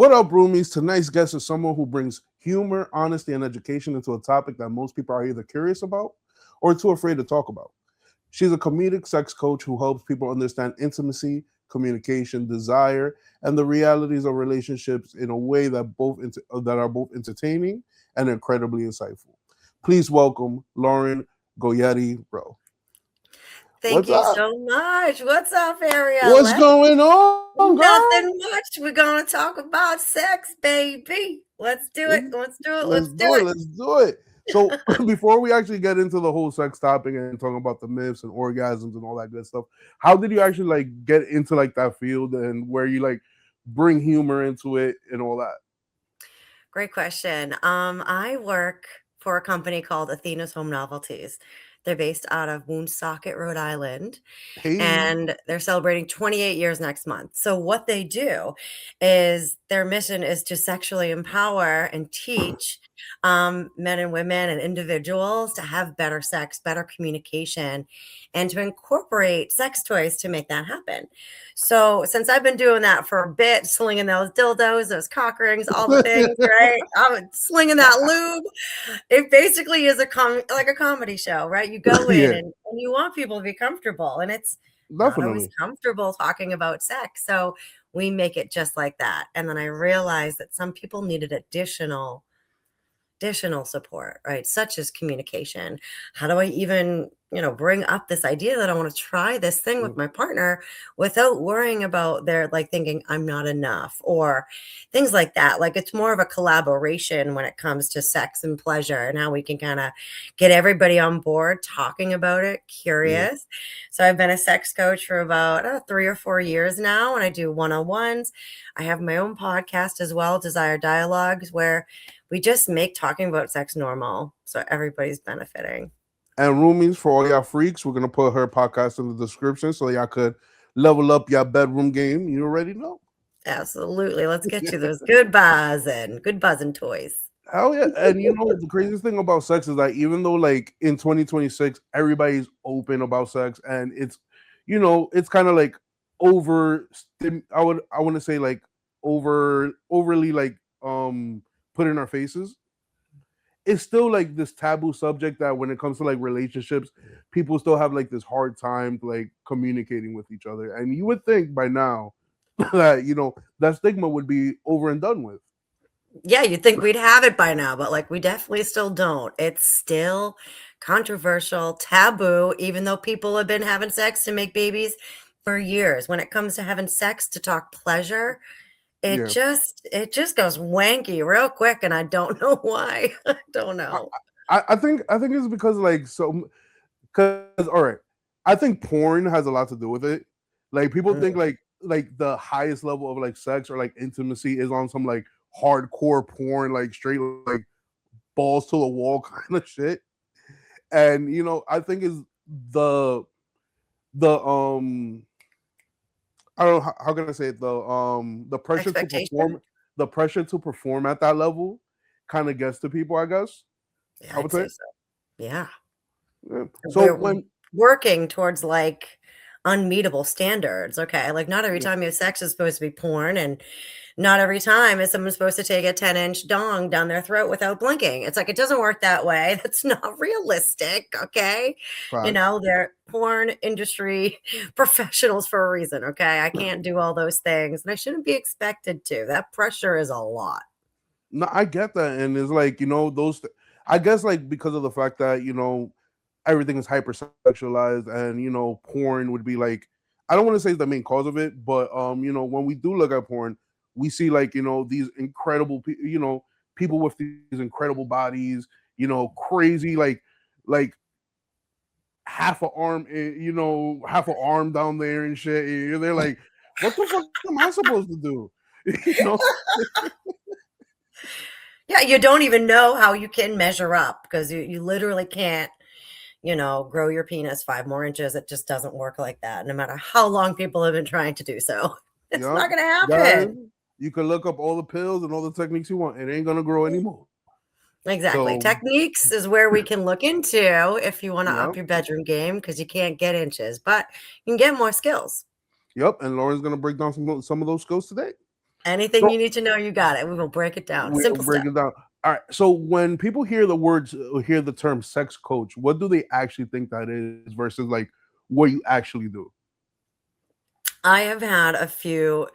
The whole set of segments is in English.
What up, roomies? Tonight's guest is someone who brings humor, honesty, and education into a topic that most people are either curious about or too afraid to talk about. She's a comedic sex coach who helps people understand intimacy, communication, desire, and the realities of relationships in a way that are both entertaining and incredibly insightful. Please welcome Lauren Goyette-Rowe. Thank What's you up? so much. What's up, Ariel? What's going on, girl? Nothing much. We're going to talk about sex, baby. Let's do it. Let's do it. Let's Let's do do it. it. Let's do it. So before we actually get into the whole sex topic and talking about the myths and orgasms and all that good stuff, how did you actually like get into like that field and where you like bring humor into it and all that? Great question. I work for a company called Athena's Home Novelties. They're based out of Woonsocket, Rhode Island, Hey, and they're celebrating 28 years next month. So what they do is their mission is to sexually empower and teach men and women and individuals to have better sex, better communication, and to incorporate sex toys to make that happen. So since I've been doing that for a bit, slinging those dildos, those cock rings, all the things, right? I'm slinging that lube. It basically is like a comedy show, right? You go in yeah, and you want people to be comfortable, and it's not always definitely. comfortable talking about sex. So we make it just like that. And then I realized that some people needed additional support, right? Such as communication. How do I even, bring up this idea that I want to try this thing with my partner without worrying about their like thinking I'm not enough or things like that. Like it's more of a collaboration when it comes to sex and pleasure and how we can kind of get everybody on board talking about it, Yeah. curious. So I've been a sex coach for about 3 or 4 years now, and I do one-on-ones. I have my own podcast as well, Desire Dialogues, where we just make talking about sex normal so everybody's benefiting. And roomies, for all y'all freaks, we're gonna put her podcast in the description so y'all could level up your bedroom game. You already know. Absolutely. Let's get you those good buzzing toys. Hell yeah. And the craziest thing about sex is that even though like in 2026, everybody's open about sex and it's kind of like I want to say like overly like put in our faces. It's still like this taboo subject that when it comes to like relationships, people still have like this hard time like communicating with each other. And you would think by now that that stigma would be over and done with. Yeah, you'd think we'd have it by now, but like we definitely still don't. It's still controversial, taboo, even though people have been having sex to make babies for years. When it comes to having sex to talk pleasure, it Yeah. just goes wanky real quick, and I don't know why. I don't I, know. I think it's because like because all right, I think porn has a lot to do with it. Like people think like the highest level of like sex or like intimacy is on some like hardcore porn, like straight like balls to the wall kind of shit. And I think is the the I don't know how can I say it, the pressure to Expectation? perform at that level kind of gets to people, I guess. Yeah, I would I'd say. say so. Yeah. Yeah. So We're when working towards like unmeetable standards. Okay. Like not every yeah, time you have sex is supposed to be porn, and not every time is someone supposed to take a 10-inch dong down their throat without blinking. It's like it doesn't work that way. That's not realistic. Okay. facts. They're porn industry professionals for a reason. Okay. I can't do all those things, and I shouldn't be expected to. That pressure is a lot. No, I get that, and it's like I guess like because of the fact that everything is hypersexualized, and porn would be like I don't want to say it's the main cause of it, but when we do look at porn, we see like these incredible people with these incredible bodies, crazy like half a arm, half a arm down there and shit. And they're like, what the fuck am I supposed to do? you know Yeah. You don't even know how you can measure up because you literally can't grow your penis 5 more inches. It just doesn't work like that, no matter how long people have been trying to do so. It's Yup. not going to Guys, happen. you can look up all the pills and all the techniques you want. It ain't gonna grow anymore. Exactly. So, Techniques is where we can look into if you want to yeah. up your bedroom game because you can't get inches, but you can get more skills. Yep. And Lauren's gonna break down some of those skills today. Anything So you need to know, you got it. We will break it down. we'll Simple break stuff. it down. All right. So when people hear the words, hear the term sex coach, what do they actually think that is versus like what you actually do? I have had a few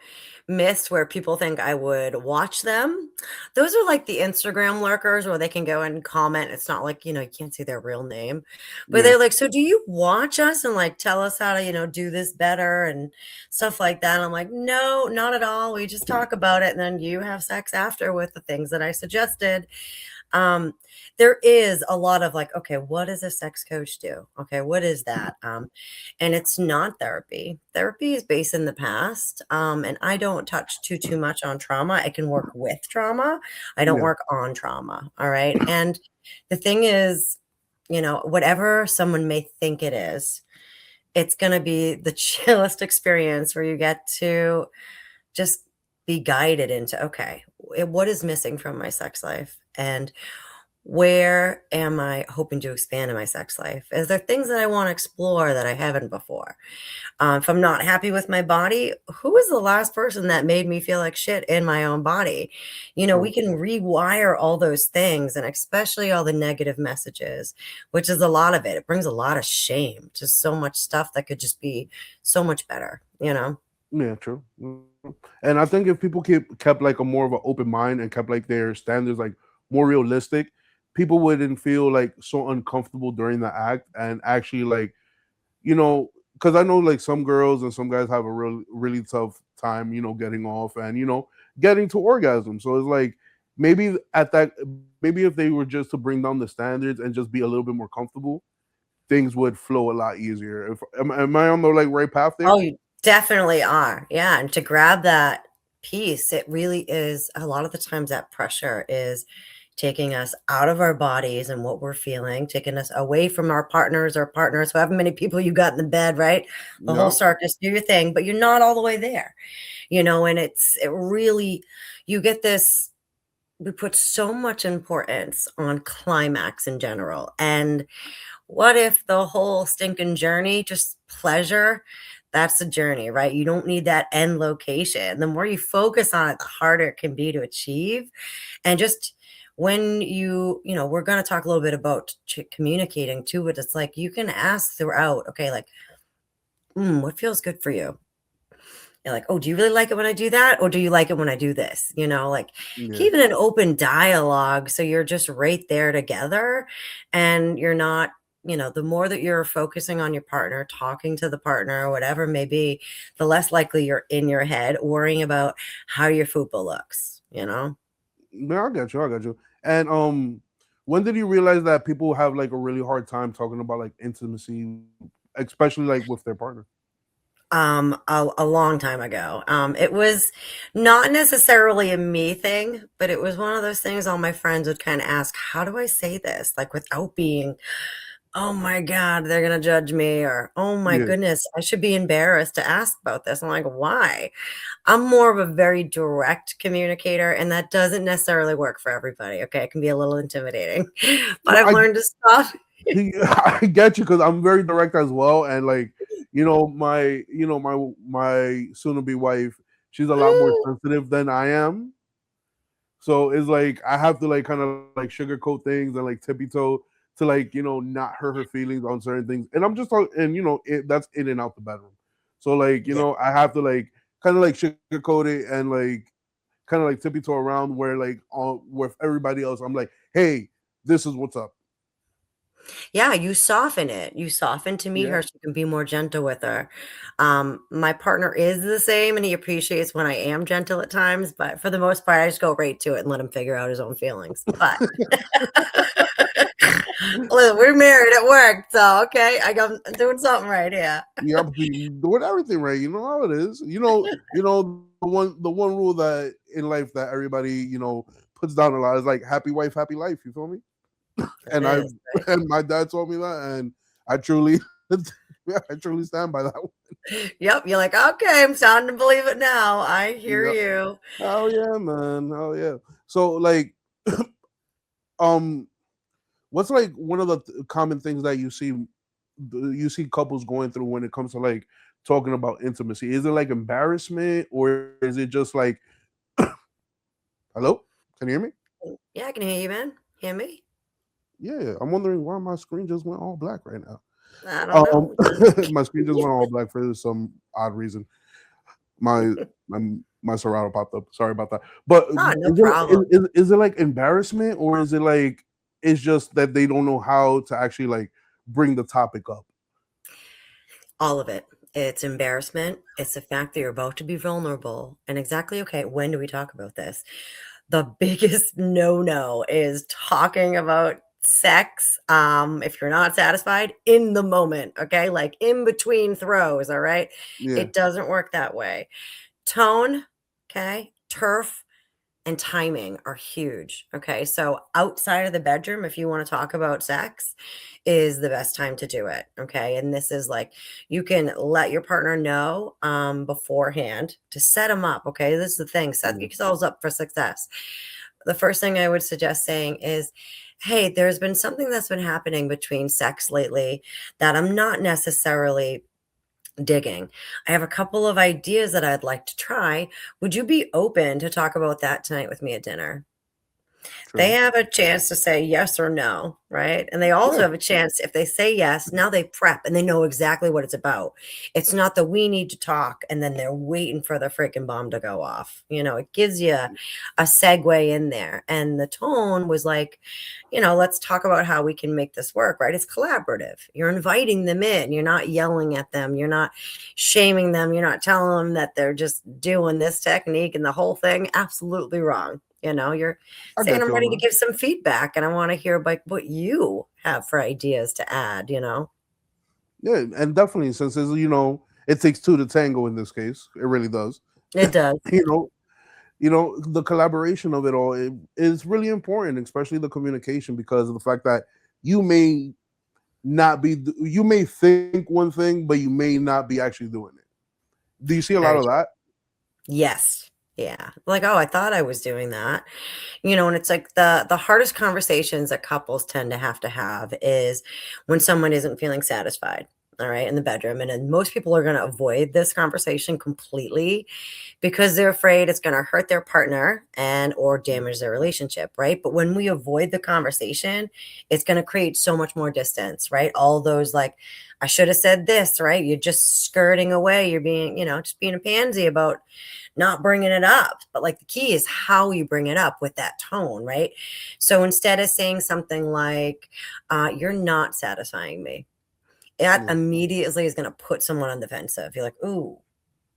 myths where people think I would watch them. Those are like the Instagram lurkers where they can go and comment. It's not like, you can't see their real name, but Yeah. they're like, "So do you watch us and like tell us how to, do this better and stuff like that?" And I'm like, "No, not at all. We just talk about it and then you have sex after with the things that I suggested." Um, there is a lot of like, okay, what does a sex coach do? Okay, what is that? And it's not therapy. Therapy is based in the past. And I don't touch too much on trauma. I can work with trauma. I don't Yeah. work on trauma. All right. And the thing is, whatever someone may think it is, it's going to be the chillest experience where you get to just be guided into, okay, what is missing from my sex life? And where am I hoping to expand in my sex life? Is there things that I want to explore that I haven't before? If I'm not happy with my body, who was the last person that made me feel like shit in my own body? We True. can rewire all those things and especially all the negative messages, which is a lot of it. It brings a lot of shame, just so much stuff that could just be so much better. Yeah. True. And I think if people kept like a more of an open mind and kept like their standards like more realistic, people wouldn't feel like so uncomfortable during the act and actually like because I know like some girls and some guys have a really tough time, getting off and getting to orgasm. So it's like maybe at that maybe if they were just to bring down the standards and just be a little bit more comfortable, things would flow a lot easier. If am I on the like right path there? Oh, you definitely are. Yeah, and to grab that piece, it really is a lot of the times that pressure is taking us out of our bodies and what we're feeling, taking us away from our partners, however many people you got in the bed, right? The whole Yeah. circus, do your thing, but you're not all the way there, and it really you get this we put so much importance on climax in general. And what if the whole stinking journey, just pleasure, that's a journey, right? You don't need that end location. The more you focus on it, the harder it can be to achieve. And just when we're going to talk a little bit about communicating too, but it's like you can ask throughout, okay, like, what feels good for you? You're like, "Oh, do you really like it when I do that? Or do you like it when I do this?" Like Yeah. keeping an open dialogue so you're just right there together and you're not, the more that you're focusing on your partner, talking to the partner, whatever it may be, the less likely you're in your head worrying about how your fupa looks. Yeah, I got you. I got you. And when did you realize that people have like a really hard time talking about like intimacy, especially like with their partner? A long time ago. It was not necessarily a me thing, but it was one of those things all my friends would kind of ask, how do I say this? Like without being, oh my God, they're gonna judge me, or oh my Yeah. goodness, I should be embarrassed to ask about this. I'm like, why? I'm more of a very direct communicator, and that doesn't necessarily work for everybody. Okay, it can be a little intimidating, but No, I've learned to stop. I get you because I'm very direct as well, and like my soon to be wife, she's a lot more sensitive than I am. So it's like I have to like kind of like sugarcoat things and like tippy toe to like not hurt her feelings on certain things. And I'm just talking, and that's in and out the bedroom. So like Yeah. I have to like kind of like sugarcoat it and like kind of like tippy toe around where like on with everybody else, I'm like, hey, this is what's up. Yeah, you soften it. You soften to meet Yeah. her so you can be more gentle with her. My partner is the same and he appreciates when I am gentle at times, but for the most part, I just go right to it and let him figure out his own feelings. But listen, we're married at work, so okay, I'm doing something right here. Yeah, but you doing everything right. You know how it is. The one rule that in life that everybody puts down a lot is like happy wife, happy life. You feel me? It And I is. Right? and my dad told me that, and I truly, I truly stand by that one. Yep. You're like, okay, I'm starting to believe it now. I hear Yeah. you. Oh yeah, man. Oh yeah. So like, um, what's like one of the common things that you see couples going through when it comes to like talking about intimacy? Is it like embarrassment or is it just like Hello? Can you hear me? Yeah, I can hear you, man. Hear me? Yeah, I'm wondering why my screen just went all black right now. I don't know. My screen just went all black for some odd reason. My my my Serato popped up. Sorry about that. But Oh, no problem. is it like embarrassment, or is it like it's just that they don't know how to actually like bring the topic up? All of it. It's embarrassment. It's the fact that you're about to be vulnerable. And exactly, okay, when do we talk about this? The biggest no-no is talking about sex, if you're not satisfied in the moment, okay? Like in between throws, all right? Yeah. It doesn't work that way. Tone, okay? Turf and timing are huge. Okay. So outside of the bedroom, if you want to talk about sex, is the best time to do it. Okay. And this is like you can let your partner know beforehand to set them up. Okay. This is the thing. Set Yeah. yourselves up for success. The first thing I would suggest saying is, hey, there's been something that's been happening between sex lately that I'm not necessarily digging. I have a couple of ideas that I'd like to try. Would you be open to talk about that tonight with me at dinner? They True. have a chance to say yes or no, right? And they also Yeah. have a chance, if they say yes, now they prep and they know exactly what it's about. It's not that we need to talk and then they're waiting for the freaking bomb to go off. It gives you a segue in there. And the tone was like, let's talk about how we can make this work, right? It's collaborative. You're inviting them in. You're not yelling at them. You're not shaming them. You're not telling them that they're just doing this technique and the whole thing. Absolutely wrong. You're I saying got I'm you on ready to that. give some feedback and I want to hear like what you have for ideas to add. Yeah, and definitely since it's, it takes two to tango in this case. It really does. It does. you know, the collaboration of it all is really important, especially the communication, because of the fact that you may not be, you may think one thing, but you may not be actually doing it. Do you see a lot Very of true. that? Yes. Yeah. Like, oh, I thought I was doing that. And it's like the hardest conversations that couples tend to have is when someone isn't feeling satisfied. All right, in the bedroom. And then most people are going to avoid this conversation completely because they're afraid it's going to hurt their partner and or damage their relationship, right? But when we avoid the conversation, it's going to create so much more distance, right? All those like, I should have said this, right? You're just skirting away. You're being, just being a pansy about not bringing it up. But like the key is how you bring it up with that tone, right? So instead of saying something like, you're not satisfying me, that Yeah. immediately is going to put someone on the defensive. You're like, ooh,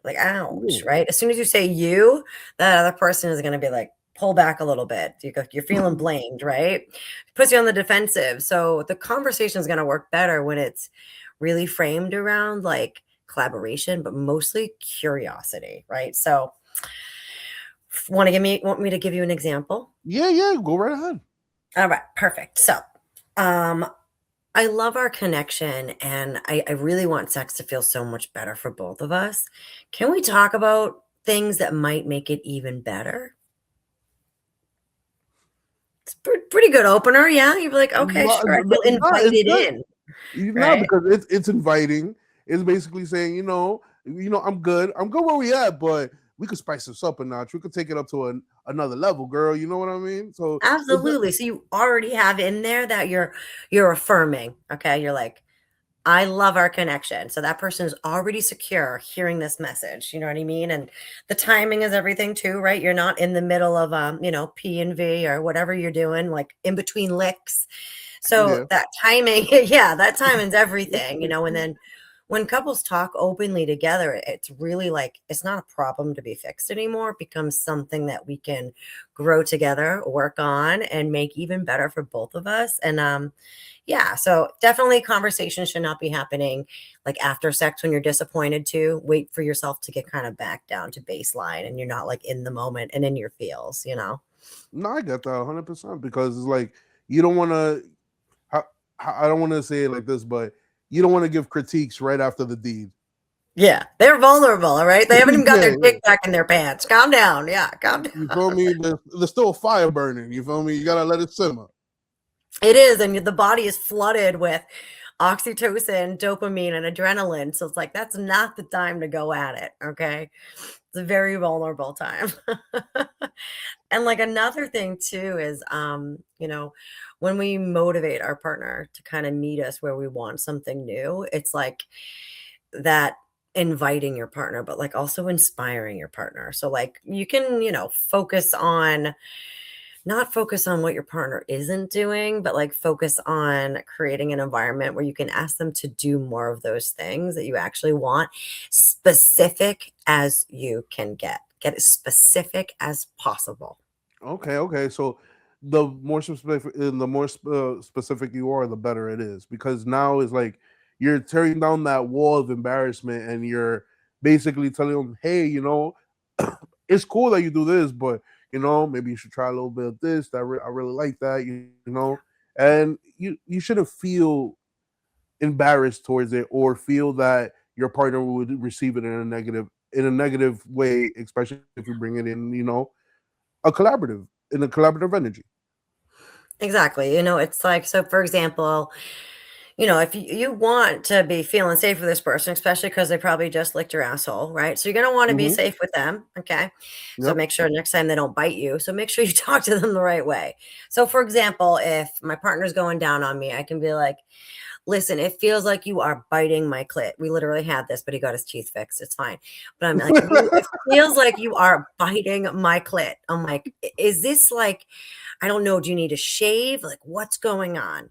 like, ouch, Yeah. right? As soon as you say you, that other person is going to be like, pull back a little bit. You're feeling blamed, right? Puts you on the defensive. So the conversation is going to work better when it's really framed around like collaboration, but mostly curiosity, right? So want me to give you an example? Yeah, yeah, go right ahead. All right, perfect. So, um, I love our connection and I really want sex to feel so much better for both of us. Can we talk about things that might make it even better? It's pretty good opener. Yeah. You'd be like, okay, Well, sure. I feel no, it's invited good. in. No, Right. because it's inviting. It's basically saying, I'm good. I'm good where we at, but we could spice this up a notch. We could take it up to another level, girl. You know what I mean? So Absolutely. So you already have in there that you're affirming. Okay. You're like, I love our connection. So that person is already secure hearing this message. You know what I mean? And the timing is everything too, right? You're not in the middle of P and V or whatever you're doing, like in between licks. So yeah, that timing, yeah, that timing's everything. And then when couples talk openly together, it's really like it's not a problem to be fixed anymore. It becomes something that we can grow together, work on, and make even better for both of us. And yeah, so definitely conversation should not be happening like after sex when you're disappointed to wait for yourself to get kind of back down to baseline and you're not like in the moment and in your feels. no, I get that 100% because it's like you don't want to. I don't want to say it like this, but you don't want to give critiques right after the deed. Yeah, they're vulnerable, all right? They haven't even got yeah, their yeah. dick back in their pants. Calm down. Yeah, calm You down. feel me? There's still fire burning. You feel me? You gotta let it simmer. It is, and the body is flooded with oxytocin, dopamine, and adrenaline. So it's like that's not the time to go at it. Okay. It's a very vulnerable time. And like another thing too is when we motivate our partner to kind of meet us where we want something new, it's like that inviting your partner, but like also inspiring your partner. So like you can, focus on not focus on what your partner isn't doing, but like focus on creating an environment where you can ask them to do more of those things that you actually want, specific as you can get. Get as specific as possible. Okay, okay. So the more specific, specific you are, the better it is, because now it's like you're tearing down that wall of embarrassment, and you're basically telling them, "Hey, it's cool that you do this, but maybe you should try a little bit of this. I really like that, and you shouldn't feel embarrassed towards it, or feel that your partner would receive it in a negative way, especially if you bring it in, a collaborative in a collaborative energy. Exactly. It's like, so for example, if you want to be feeling safe with this person, especially because they probably just licked your asshole, right? So you're going to want to be Hmm. safe with them. Okay. So Yep. make sure next time they don't bite you. So make sure you talk to them the right way. So, for example, if my partner's going down on me, I can be like, listen, it feels like you are biting my clit. We literally had this, but he got his teeth fixed. It's fine. But I'm like, it feels like you are biting my clit. I'm like, is this like, I don't know. Do you need a shave? Like, what's going on?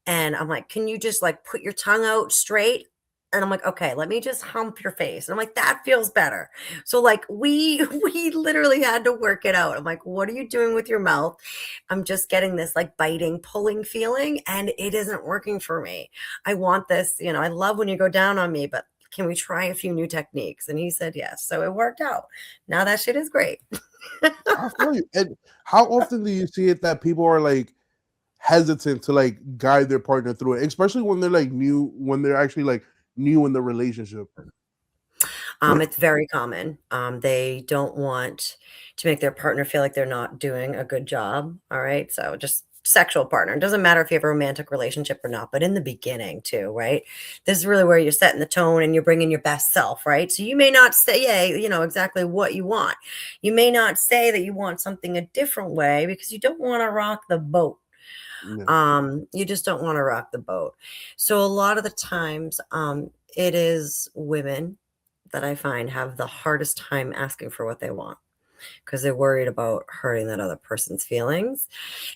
And I'm like, "Can you just, like, put your tongue out straight?" And I'm like, "Okay, let me just hump your face." And I'm like, "That feels better." So, like, we we literally had to work it out. I'm like, "What are you doing with your mouth?" I'm just getting this, like, biting, pulling feeling, and it isn't working for me. I want this, I love when you go down on me, but can we try a few new techniques? And he said yes. So it worked out. Now that shit is great. I feel you. And how often do you see it that people are like hesitant to like guide their partner through it, especially when they're like new, when they're actually like new in the relationship? It's very common. They don't want to make their partner feel like they're not doing a good job. All right. So just sexual partner. It doesn't matter if you have a romantic relationship or not, but in the beginning too, right? This is really where you're setting the tone and you're bringing your best self, right? So you may not say, yeah, exactly what you want. You may not say that you want something a different way because you don't want to rock the boat. Yeah, You just don't want to rock the boat. So a lot of the times, it is women that I find have the hardest time asking for what they want because they're worried about hurting that other person's feelings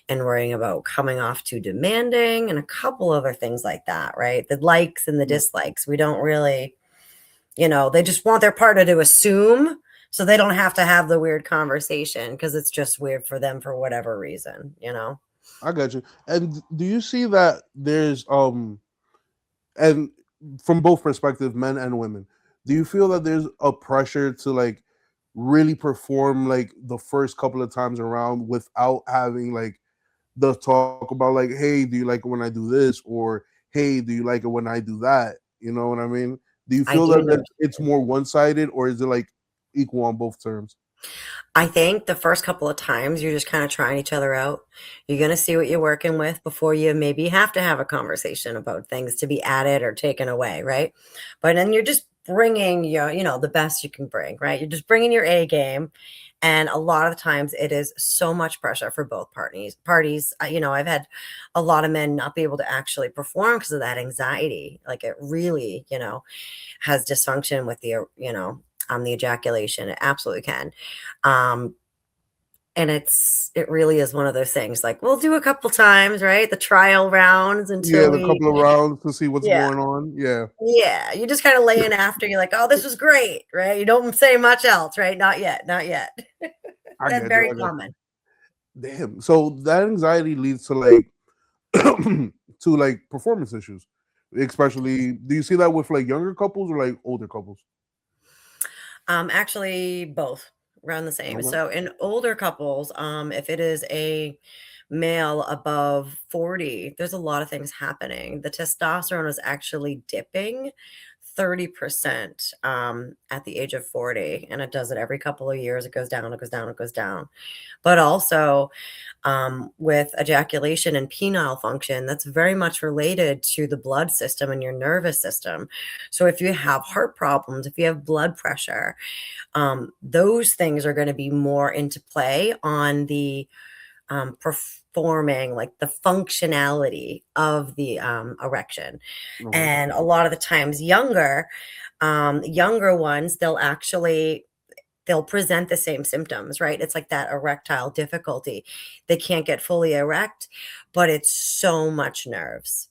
and worrying about coming off too demanding and a couple other things like that, right? The likes and the yeah. dislikes. We don't really, they just want their partner to assume so they don't have to have the weird conversation because it's just weird for them for whatever reason. I got you. And do you see that there's and from both perspectives, men and women, do you feel that there's a pressure to like really perform like the first couple of times around without having like the talk about like, hey, do you like it when I do this, or hey, do you like it when I do that? You know what I mean? Do you I feel do that, know. it's more one sided, or is it like equal on both terms? I think the first couple of times you're just kind of trying each other out. You're going to see what you're working with before you maybe have to have a conversation about things to be added or taken away, right? But then you're just bringing the best you can bring, right? You're just bringing your A game. And a lot of the times it is so much pressure for both parties. I've had a lot of men not be able to actually perform because of that anxiety. Like it really, has dysfunction with the ejaculation. It absolutely can. Um, and it really is one of those things, like, we'll do a couple times, right? The trial rounds Yeah, until the we couple of rounds to see what's yeah, going on. Yeah, yeah, you just kinda lay in after, you're like, "Oh, this was great," right? You don't say much else, right? Not yet, not yet. I That's get you. very I got you. common. Damn. So that anxiety leads to like to like performance issues. Especially, do you see that with like younger couples or like older couples? Actually, both around the same. Okay. So in older couples, if it is a male above 40, there's a lot of things happening. The testosterone is actually dipping 30% at the age of 40, and it does it every couple of years. It goes down, it goes down, it goes down. But also, with ejaculation and penile function, that's very much related to the blood system and your nervous system. So if you have heart problems, if you have blood pressure, those things are going to be more into play on the performing, like the functionality of the erection. Okay. And a lot of the times younger ones, they'll present the same symptoms, right? It's like that erectile difficulty. They can't get fully erect, but it's so much nerves.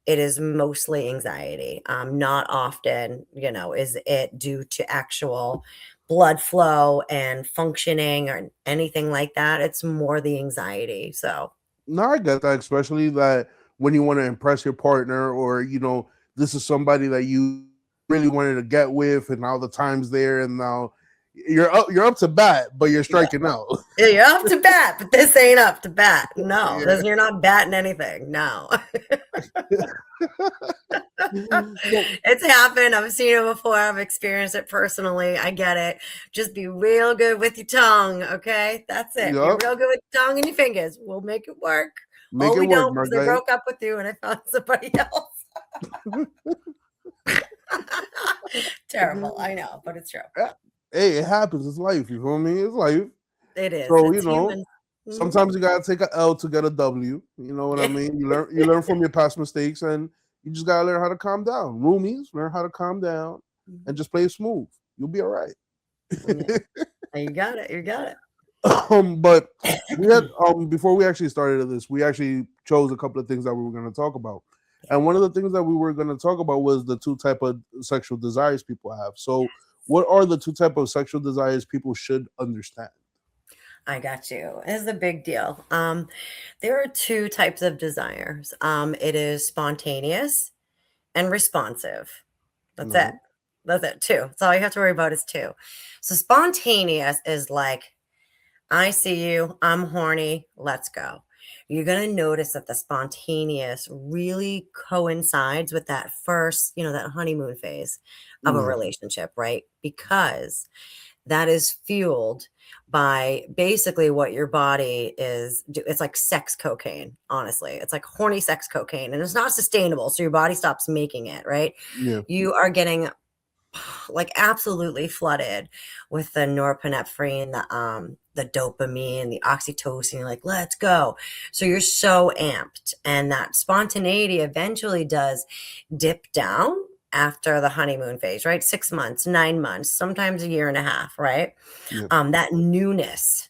It is mostly anxiety. Not often, is it due to actual blood flow and functioning or anything like that. It's more the anxiety. So, No, I get that, especially that when you want to impress your partner, or this is somebody that you really wanted to get with, and now the time's there, and now you're up to bat, but you're yeah. striking out. Yeah, you're up to bat, but this ain't up to bat. No, Yeah. you're not batting anything. No. So, It's happened. I've seen it before. I've experienced it personally. I get it. Just be real good with your tongue, okay? That's it. Be yup, real good with your tongue and your fingers. We'll make it work. make Oh, it we work, don't my because I guy. broke up with you and I found somebody else. Terrible. I know, but it's true. Hey, it happens. It's life. You feel me? It's life. It is. So It's human. Mhm. sometimes you gotta take a L to get a W. You know what I mean? You learn from your past mistakes, and you just gotta learn how to calm down. Roomies, learn how to calm down and just play it smooth. You'll be all right. Yeah. You got it. You got it. But we had before we actually started this, we actually chose a couple of things that we were going to talk about, and one of the things that we were going to talk about was the two type of sexual desires people have. So, what are the two type of sexual desires people should understand? I got you. It's a big deal. There are two types of desires. It is spontaneous and responsive. That's it. Okay. That's it. Two. That's all you have to worry about is two. So spontaneous is like, I see you, I'm horny, let's go. You're going to notice that the spontaneous really coincides with that first, that honeymoon phase of a Yeah. relationship, right? Because that is fueled by basically what your body it's like sex cocaine, honestly. It's like horny sex cocaine, and it's not sustainable, so your body stops making it, right? Yeah. You are getting like absolutely flooded with the norepinephrine, the dopamine, the oxytocin. You're like, let's go. So you're so amped, and that spontaneity eventually does dip down after the honeymoon phase, right? 6 months, 9 months, sometimes a year and a half, right? Yeah. That newness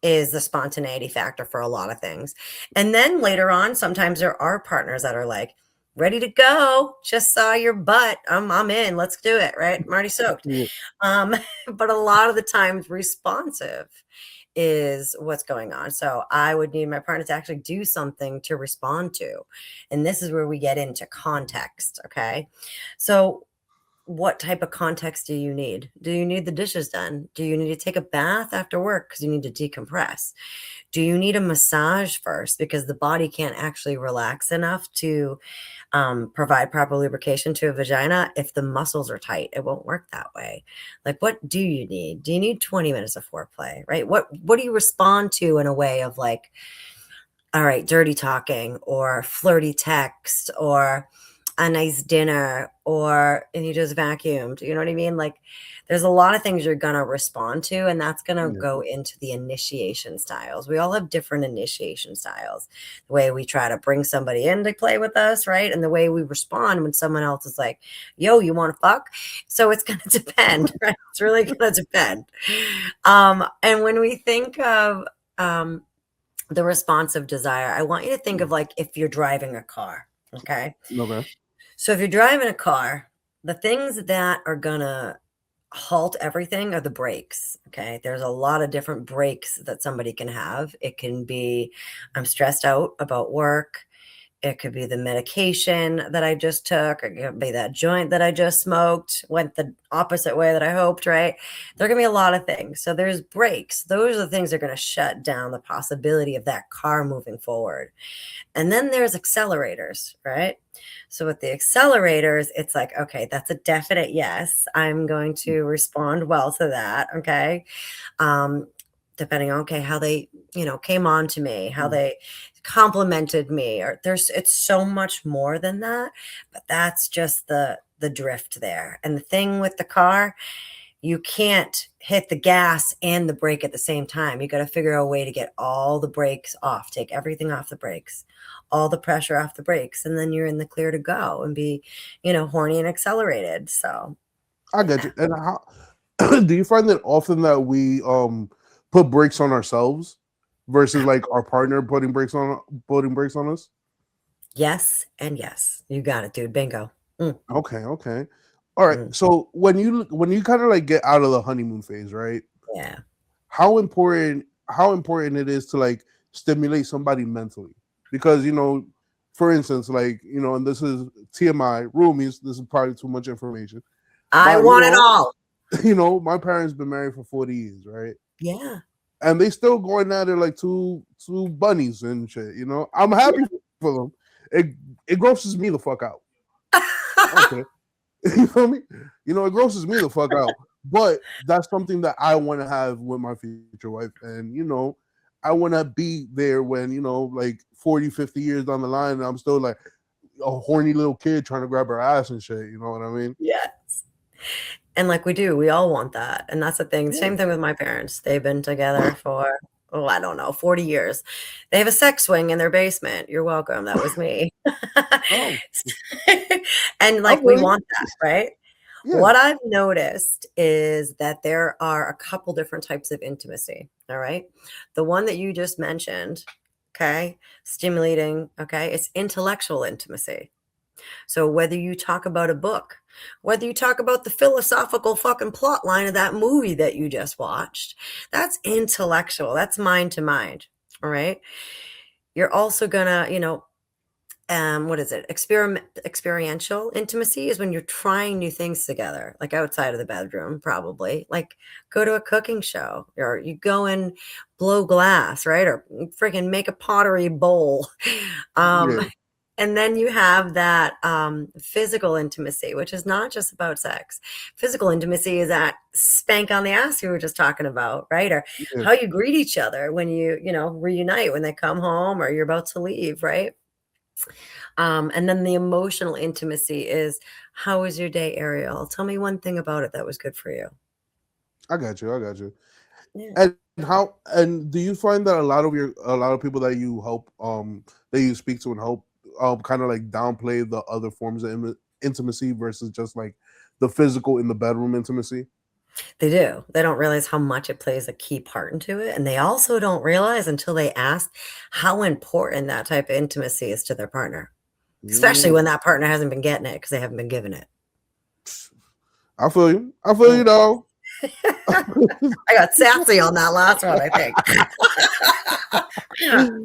is the spontaneity factor for a lot of things. And then later on, sometimes there are partners that are like, ready to go. Just saw your butt. I'm in. Let's do it. Right. I'm already soaked. Yeah. Um, but a lot of the times responsive is what's going on. So I would need my partner to actually do something to respond to. And this is where we get into context. Okay. So what type of context do you need? Do you need the dishes done? Do you need to take a bath after work because you need to decompress? Do you need a massage first because the body can't actually relax enough to provide proper lubrication to a vagina? If the muscles are tight, it won't work that way. Like, what do you need? Do you need 20 minutes of foreplay, right? What do you respond to in a way of like, all right, dirty talking or flirty text or a nice dinner and you just vacuumed. You know what I mean? Like there's a lot of things you're going to respond to, and that's going to Yeah. go into the initiation styles. We all have different initiation styles. The way we try to bring somebody in to play with us, right? And the way we respond when someone else is like, yo, you want to fuck? So it's going to depend, right? It's really going to depend. And when we think of, the responsive desire, I want you to think of like if you're driving a car, okay? Okay. So if you're driving a car, the things that are gonna halt everything are the brakes, okay? There's a lot of different brakes that somebody can have. It can be, I'm stressed out about work. It could be the medication that I just took. It could be that joint that I just smoked, went the opposite way that I hoped, right? There are going to be a lot of things. So there's breaks. Those are the things that are going to shut down the possibility of that car moving forward. And then there's accelerators, right? So with the accelerators, it's like, okay, that's a definite yes. I'm going to respond well to that. Okay. Um, depending on, okay, how they, came on to me, how Mm. they complimented me, or it's so much more than that. But that's just the drift there. And the thing with the car, you can't hit the gas and the brake at the same time. You got to figure out a way to get all the brakes off, take everything off the brakes, all the pressure off the brakes, and then you're in the clear to go and be, horny and accelerated. So, I get yeah. you. And how do you find that often that we put brakes on ourselves versus like our partner putting brakes on us? Yes and yes. You got it, dude. Bingo. Mm, Okay, okay. All right. mm, So when you kind of like get out of the honeymoon phase, right? yeah. How important it is to like stimulate somebody mentally? Because for instance, like and this is TMI, roomies. This is probably too much information. I My want it all. my parents been married for 40 years, right? Yeah. And they still going at it like two bunnies and shit. I'm happy for them. It it grosses me the fuck out. Okay. You feel me? It grosses me the fuck out. But that's something that I want to have with my future wife. And, I want to be there when, like 40, 50 years down the line, and I'm still like a horny little kid trying to grab her ass and shit. You know what I mean? Yes. And like we do, we all want that. And that's the thing. Yeah. Same thing with my parents. They've been together for, oh, I don't know, 40 years. They have a sex swing in their basement. You're welcome. That was me. Oh, And I like we feel you. want that, right? Yeah. What I've noticed is that there are a couple different types of intimacy. All right. The one that you just mentioned, okay, stimulating, okay, it's intellectual intimacy. So whether you talk about a book, whether you talk about the philosophical fucking plot line of that movie that you just watched, that's intellectual. That's mind to mind. All right. You're also gonna, what is it? Experiential intimacy is when you're trying new things together, like outside of the bedroom, probably. Like go to a cooking show, or you go and blow glass, right? Or freaking make a pottery bowl. Um, Yeah. and then you have that physical intimacy, which is not just about sex. Physical intimacy is that spank on the ass you were just talking about, right? Or Yeah. how you greet each other when you, reunite, when they come home or you're about to leave, right? And then the emotional intimacy is, how was your day, Ariel? Tell me one thing about it that was good for you. I got you. I got you. Yeah. And do you find that a lot of people that you help that you speak to and help kind of like downplay the other forms of intimacy versus just like the physical in the bedroom intimacy? They do. They don't realize how much it plays a key part into it. And they also don't realize until they ask how important that type of intimacy is to their partner, especially Mm, when that partner hasn't been getting it because they haven't been given it. I feel you. I feel you though. I got sassy on that last one, I think.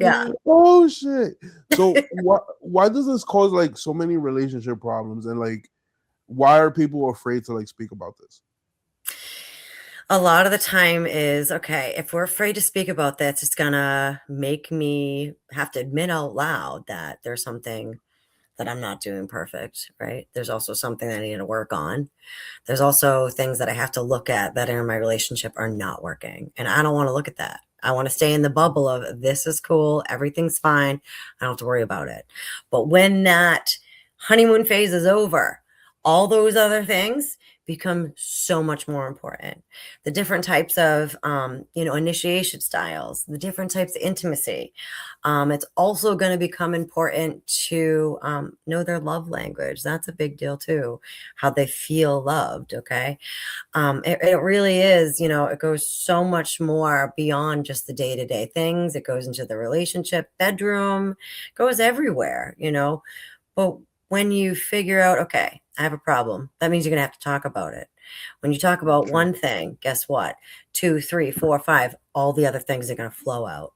Yeah. Oh shit. So why does this cause like so many relationship problems, and like why are people afraid to like speak about this? A lot of the time is, okay, if we're afraid to speak about this, it's gonna make me have to admit out loud that there's something that I'm not doing perfect, right? There's also something that I need to work on. There's also things that I have to look at that in my relationship are not working. And I don't want to look at that. I want to stay in the bubble of this is cool, everything's fine. I don't have to worry about it. But when that honeymoon phase is over, all those other things become so much more important. The different types of, initiation styles, the different types of intimacy. It's also going to become important to know their love language. That's a big deal too, how they feel loved. Okay. It really is, it goes so much more beyond just the day-to-day things. It goes into the relationship, bedroom, goes everywhere, but when you figure out, okay, I have a problem, that means you're going to have to talk about it. When you talk about True. one thing, guess what? Two, three, four, five, all the other things are going to flow out.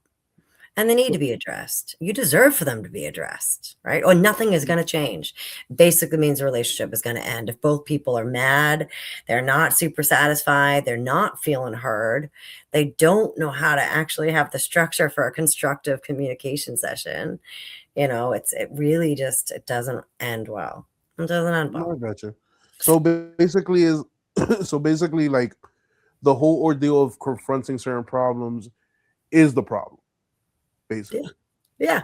and they need to be addressed. You deserve for them to be addressed, right? Or nothing is going to change. Basically means the relationship is going to end. If both people are mad, they're not super satisfied, they're not feeling heard, they don't know how to actually have the structure for a constructive communication session. It really just, it doesn't end well. It doesn't end No, well. I gotcha. So basically, is so basically like the whole ordeal of confronting certain problems is the problem, Yeah. basically. Yeah.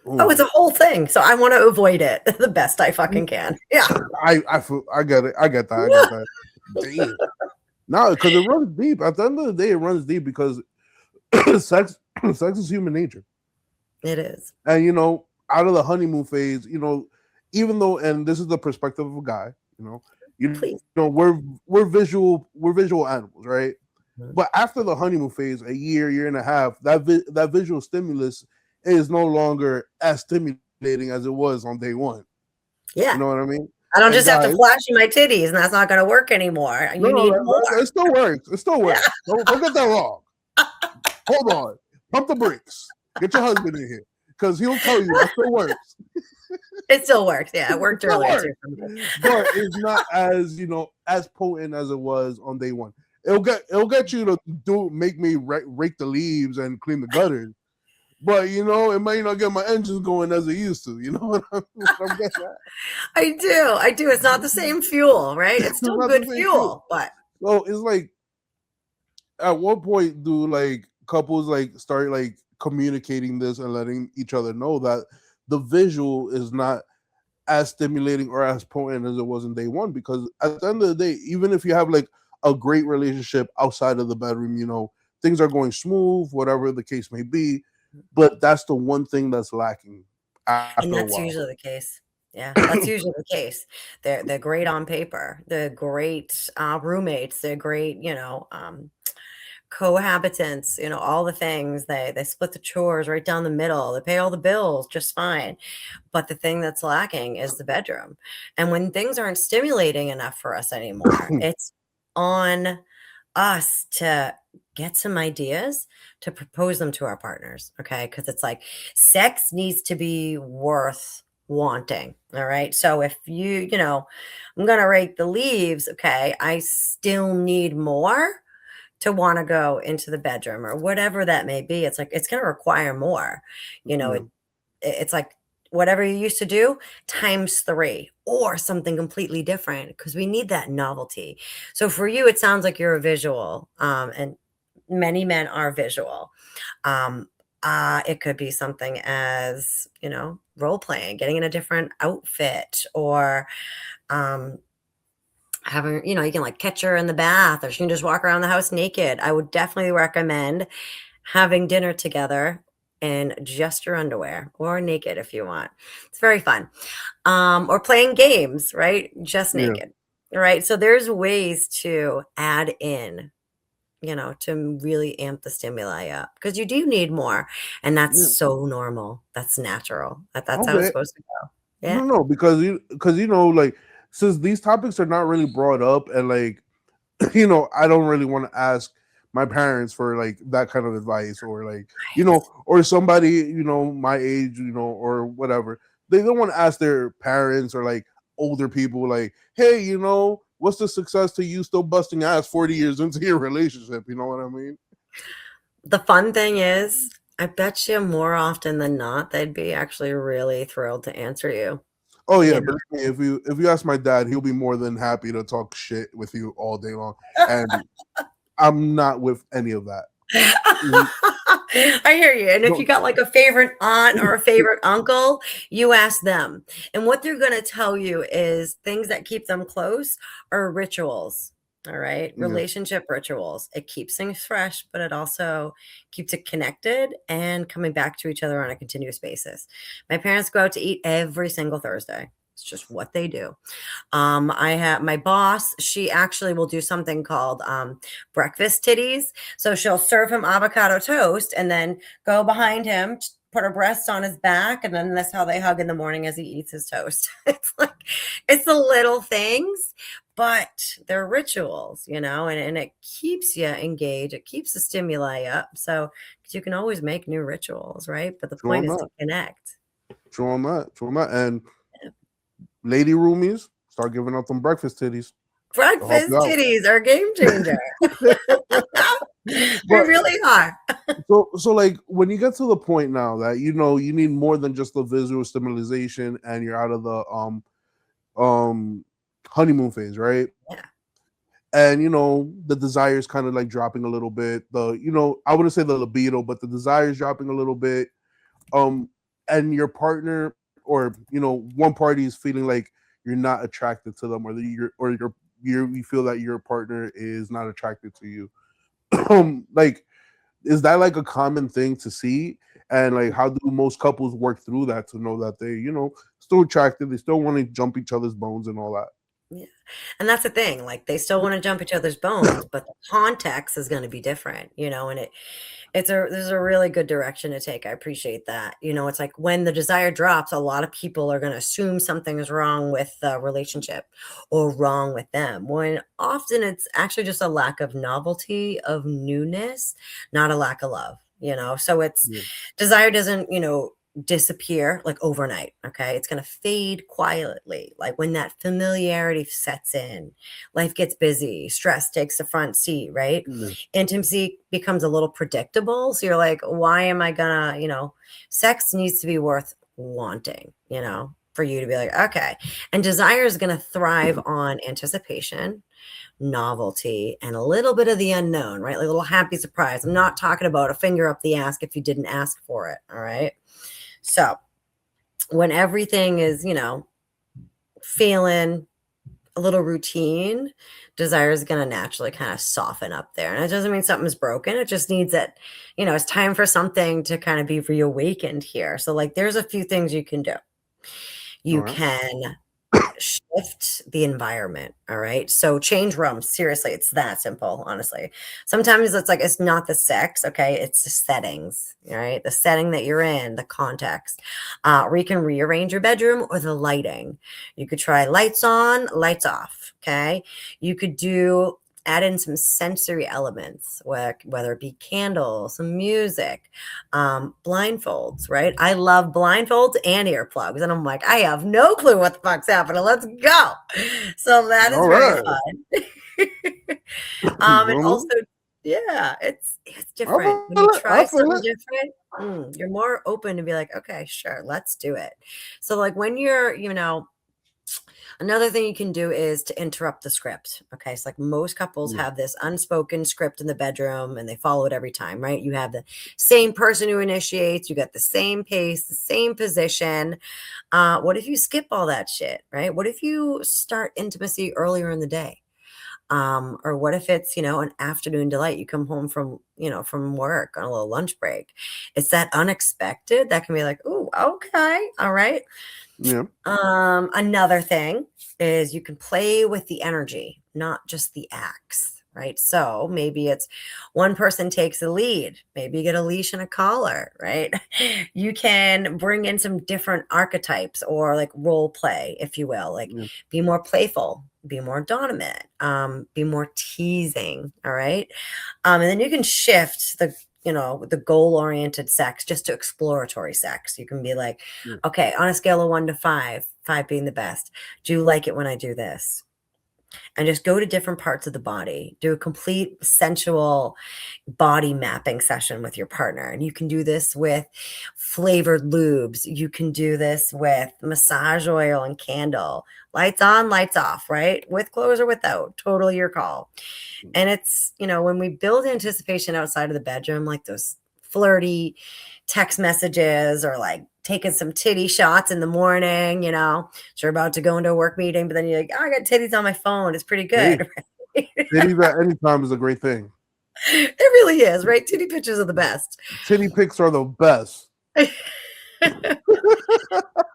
Oh, it's Mm. a whole thing. So I want to avoid it the best I fucking can. Yeah. I get it. I get that. I get that. Damn. No, because it runs deep. At the end of the day, it runs deep because sex sex is human nature. It is. And out of the honeymoon phase, even though, and this is the perspective of a guy, Please. we're visual animals, right? Mhm. But after the honeymoon phase, a year and a half, that visual stimulus is no longer as stimulating as it was on day one. You Yeah. know what I mean? I don't And just have to guys, flash you my titties, and that's not going to work anymore. no, You no, need more. it still works. It still Yeah. works. Don't get that wrong. Hold on, pump the brakes. Get your husband in here because he'll tell you that still works. It still works. Yeah. It It worked still earlier works, too for me. but it's not as as potent as it was on day one. It'll get you to make me rake the leaves and clean the gutters, but it might not get my engines going as it used to. You know what I'm getting at? I do. I do. It's not the same fuel, right? It's It's still not the good same fuel. fuel, but So it's like, at what point do like couples like start like communicating this and letting each other know that the visual is not as stimulating or as potent as it was in day one? Because at the end of the day, even if you have like a great relationship outside of the bedroom, things are going smooth, whatever the case may be, but that's the one thing that's lacking and after a that's while. usually the case. Yeah, that's usually the case. They're great on paper. They're great roommates. They're great, cohabitants, all the things. They split the chores right down the middle. They pay all the bills just fine. But the thing that's lacking is the bedroom. And when things aren't stimulating enough for us anymore, it's on us to get some ideas to propose them to our partners. Okay. Because it's like sex needs to be worth wanting. All right. So if I'm going to rake the leaves. Okay. I still need more to want to go into the bedroom or whatever that may be. It's like it's going to require more. You know, Yeah. it it's like whatever you used to do times 3 or something completely different because we need that novelty. So for you, it sounds like you're a visual, and many men are visual. Um, it could be something as, role playing, getting in a different outfit, or um, having, you can like catch her in the bath, or she can just walk around the house naked. I would definitely recommend having dinner together in just your underwear or naked if you want. It's very fun. Or playing games, right? Just Yeah. naked. Right. So there's ways to add in, to really amp the stimuli up because you do need more. And that's Yeah. so normal. That's natural. That's how it's Okay. supposed to go. Yeah. No, because like, since these topics are not really brought up, and like, I don't really want to ask my parents for like that kind of advice, or like, Right. or somebody, my age, or whatever. They don't want to ask their parents or like older people, like, hey, what's the success to you still busting ass 40 years into your relationship? You know what I mean? The fun thing is, I bet you more often than not, they'd be actually really thrilled to answer you. Oh yeah, You know? believe me, if you ask my dad, he'll be more than happy to talk shit with you all day long. And I'm not with any of that. Mhm. I hear you. And if you No, got like a favorite aunt or a favorite uncle, you ask them. And what they're going to tell you is things that keep them close are rituals. All right. yeah, Relationship rituals. It keeps things fresh, but it also keeps it connected and coming back to each other on a continuous basis. My parents go out to eat every single Thursday. It's just what they do. I have my boss, she actually will do something called breakfast titties. So she'll serve him avocado toast and then go behind him, put her breasts on his back, and then that's how they hug in the morning as he eats his toast. It's like, it's the little things, but they're rituals, and it keeps you engaged. It keeps the stimuli up. So 'cause you can always make new rituals, right? But the True on point is to that. connect. True on that. True on that. And lady roomies, start giving out them breakfast titties to help Breakfast you out. titties are a game changer. They But really are. so like when you get to the point now that you need more than just the visual stimulation and you're out of the um honeymoon phase, right? Yeah. And the desire is kind of like dropping a little bit. I wouldn't say the libido, but the desire is dropping a little bit. Um, and your partner or one party is feeling like you're not attracted to them, or that you feel that your partner is not attracted to you. Like, is that like a common thing to see? And like, how do most couples work through that to know that they, still attracted, they still want to jump each other's bones and all that? Yeah. And that's the thing, like, they still wanna jump each other's bones, but the context is gonna be different, and there's a really good direction to take. I appreciate that. It's like when the desire drops, a lot of people are gonna assume something is wrong with the relationship or wrong with them, when often it's actually just a lack of novelty, of newness, not a lack of love, So it's Yeah. desire doesn't, disappear like overnight. Okay. It's going to fade quietly. Like when that familiarity sets in, life gets busy, stress takes the front seat, right? Yeah. Intimacy becomes a little predictable. So you're like, why am I gonna, sex needs to be worth wanting, for you to be like, okay. And desire is going to thrive on anticipation, novelty, and a little bit of the unknown, right? Like a little happy surprise. I'm not talking about a finger up the ass if you didn't ask for it. All right. So when everything is, feeling a little routine, desire is going to naturally kind of soften up there. And it doesn't mean something's broken. It just needs that, it's time for something to kind of be reawakened here. So, like, there's a few things you can do. All You right. can shift the environment. All right. So change rooms. Seriously, it's that simple, honestly. Sometimes it's not the sex. Okay. It's the settings. All right. The setting that you're in, the context. Or you can rearrange your bedroom or the lighting. You could try lights on, lights off. Okay. You could add in some sensory elements, whether it be candles, some music, blindfolds, right? I love blindfolds and earplugs. And I'm like, I have no clue what the fuck's happening. Let's go. So that is All very right. fun. You And feel me? also, yeah, it's I different. feel When you it. I try feel something it. different, you're more open to be like, okay, sure, let's do it. So like when you're, another thing you can do is to interrupt the script. Okay. So, like most couples Yeah. have this unspoken script in the bedroom and they follow it every time, right? You have the same person who initiates, you got the same pace, the same position. What if you skip all that shit, right? What if you start intimacy earlier in the day? Or what if it's, an afternoon delight? You come home from work on a little lunch break. It's that unexpected that can be like, oh, okay, all right. Yeah. Another thing is you can play with the energy, not just the acts, right? So maybe it's one person takes the lead, maybe you get a leash and a collar, right? You can bring in some different archetypes or like role play, if you will, like Yeah. be more playful, be more dominant, be more teasing, all right? And then you can shift the goal oriented sex just to exploratory sex. You can be like, Yeah. okay, on a scale of 1 to 5, 5 being the best, do you like it when I do this? And just go to different parts of the body, do a complete sensual body mapping session with your partner. And you can do this with flavored lubes. You can do this with massage oil and candle, lights on, lights off, right? With clothes or without, totally your call. And it's, when we build anticipation outside of the bedroom, like those flirty text messages or like taking some titty shots in the morning, so you're about to go into a work meeting, but then you're like, oh, I got titties on my phone. It's pretty Hey, good. Right? titties at any time is a great thing. It really is, right? Titty pictures are the best. Titty pics are the best. It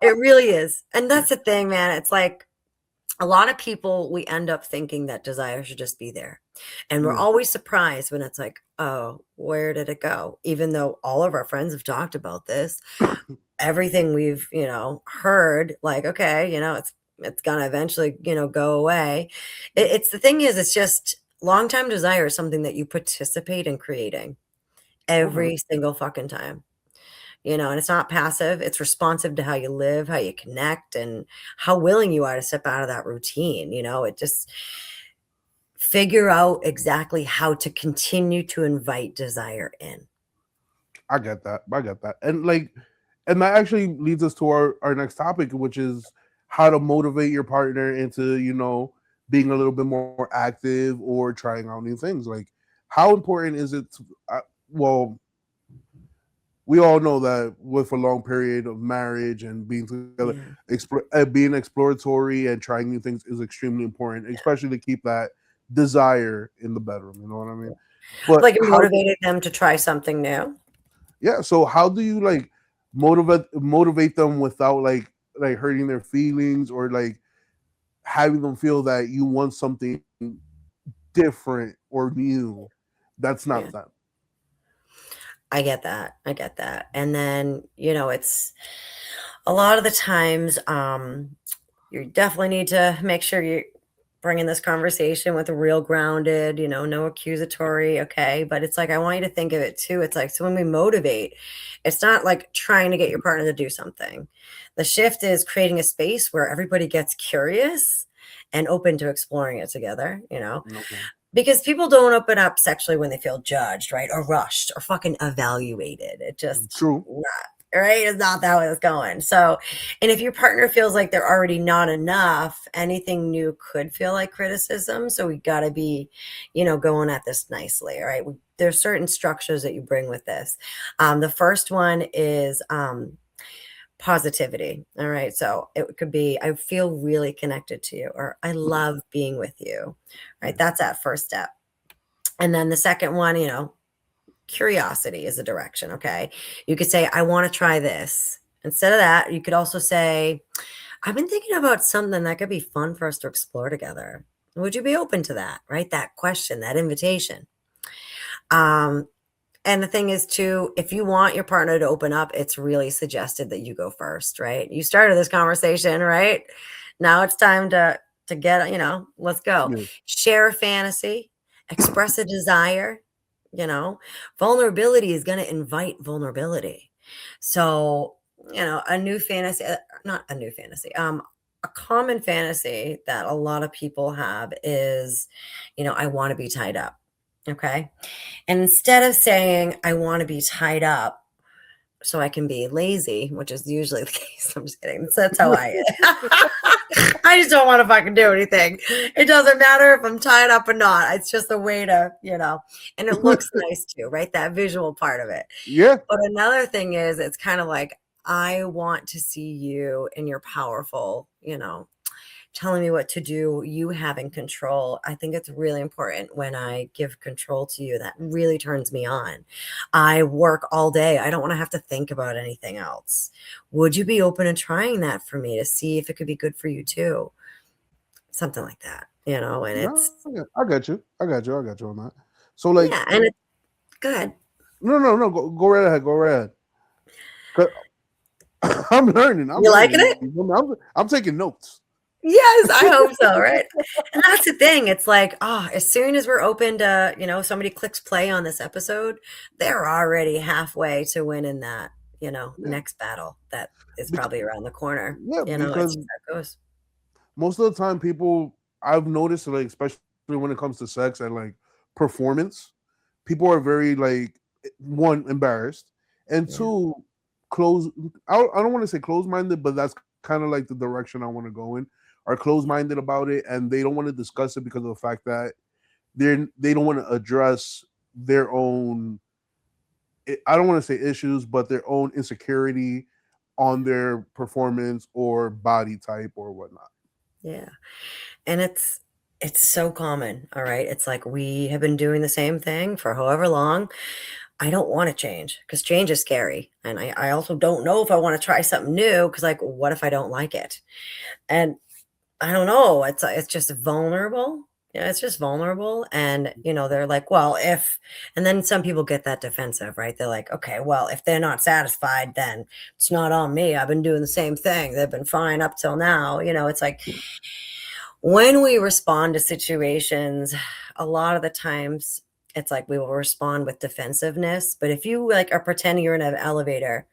really is. And that's the thing, man. It's like a lot of people, we end up thinking that desire should just be there. And we're Yeah. always surprised when it's like, oh, where did it go? Even though all of our friends have talked about this, everything we've, heard, like, okay, it's gonna eventually, go away. It's the thing is, it's just long-time desire is something that you participate in creating Okay. every single fucking time. And it's not passive, it's responsive to how you live, how you connect, and how willing you are to step out of that routine. It just figure out exactly how to continue to invite desire in. I get that. I get that. And like, and that actually leads us to our next topic, which is how to motivate your partner into, being a little bit more active or trying out new things. Like, how important is it to, well, we all know that with a long period of marriage and being together, Yeah, being exploratory and trying new things is extremely important, especially to keep that desire in the bedroom. You know what I mean? But like it motivated them to try something new. yeah, so how do you like motivate them without like hurting their feelings or like having them feel that you want something different or new that's Yeah, not them? I get that. I get that. And then, it's a lot of the times, you definitely need to make sure you're bringing this conversation with a real grounded, no accusatory, okay? But it's like, I want you to think of it too. It's like, so when we motivate, it's not like trying to get your partner to do something. The shift is creating a space where everybody gets curious and open to exploring it together. Okay. Because people don't open up sexually when they feel judged, right? Or rushed or fucking evaluated. It just, True. right? It's not that way it's going. So, and if your partner feels like they're already not enough, anything new could feel like criticism. So we got to be, going at this nicely. All right. There's certain structures that you bring with this. The first one is, positivity. All right. So it could be, I feel really connected to you, or I love being with you. Right. Yeah. That's that first step. And then the second one, curiosity is a direction. Okay. You could say, I want to try this. Instead of that, you could also say, I've been thinking about something that could be fun for us to explore together. Would you be open to that? Right. That question, that invitation. Um, and the thing is too, if you want your partner to open up, it's really suggested that you go first, right? You started this conversation, right? Now it's time to get, let's go. Yeah. Share a fantasy, express a desire, you know. Vulnerability is going to invite vulnerability. So, a new fantasy, not a new fantasy, a common fantasy that a lot of people have is, I want to be tied up. Okay. And instead of saying, I want to be tied up so I can be lazy, which is usually the case. I'm just kidding. That's how I I just don't want to fucking do anything. It doesn't matter if I'm tied up or not. It's just a way to, and it looks nice too, right? That visual part of it. Yeah. But another thing is, it's kind of like, I want to see you in your powerful, telling me what to do, you having control. I think it's really important when I give control to you. That really turns me on. I work all day. I don't want to have to think about anything else. Would you be open to trying that for me to see if it could be good for you too? Something like that, and No, it's, yeah, I got you. I got you. I got you on that. So like, yeah, and it's good. no. Go right ahead. Go right ahead. 'Cause I'm learning. I'm You liking learning. it? I'm taking notes. Yes, I hope so, right? And that's the thing. It's like, as soon as we're open to, somebody clicks play on this episode, they're already halfway to winning that, Yeah. next battle that is Bec- probably around the corner. yeah, It's because just how it goes. most of the time people I've noticed, like, especially when it comes to sex and like performance, people are very like, one, embarrassed, and Yeah. two, close. I don't want to say close minded, but that's kind of like the direction I want to go in. Are close minded about it, and they don't want to discuss it because of the fact that they don't want to address their own, I don't want to say issues, but their own insecurity on their performance or body type or whatnot. Yeah. And it's so common. All right. It's like we have been doing the same thing for however long. I don't want to change because change is scary. And I also don't know if I want to try something new because, like, what if I don't like it? And I don't know. It's just vulnerable. Yeah, it's just vulnerable. And, they're like, well, if, and then some people get that defensive, right? They're like, okay, well, if they're not satisfied, then it's not on me. I've been doing the same thing. They've been fine up till now. It's like when we respond to situations, a lot of the times it's like we will respond with defensiveness. But if you like are pretending you're in an elevator,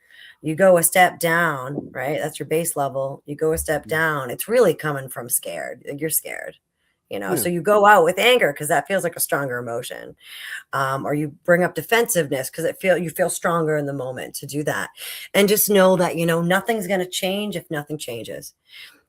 you go a step down, right? That's your base level. You go a step down. It's really coming from scared. You're scared. Yeah, So you go out with anger because that feels like a stronger emotion, or you bring up defensiveness because you feel stronger in the moment to do that, and just know that nothing's going to change if nothing changes.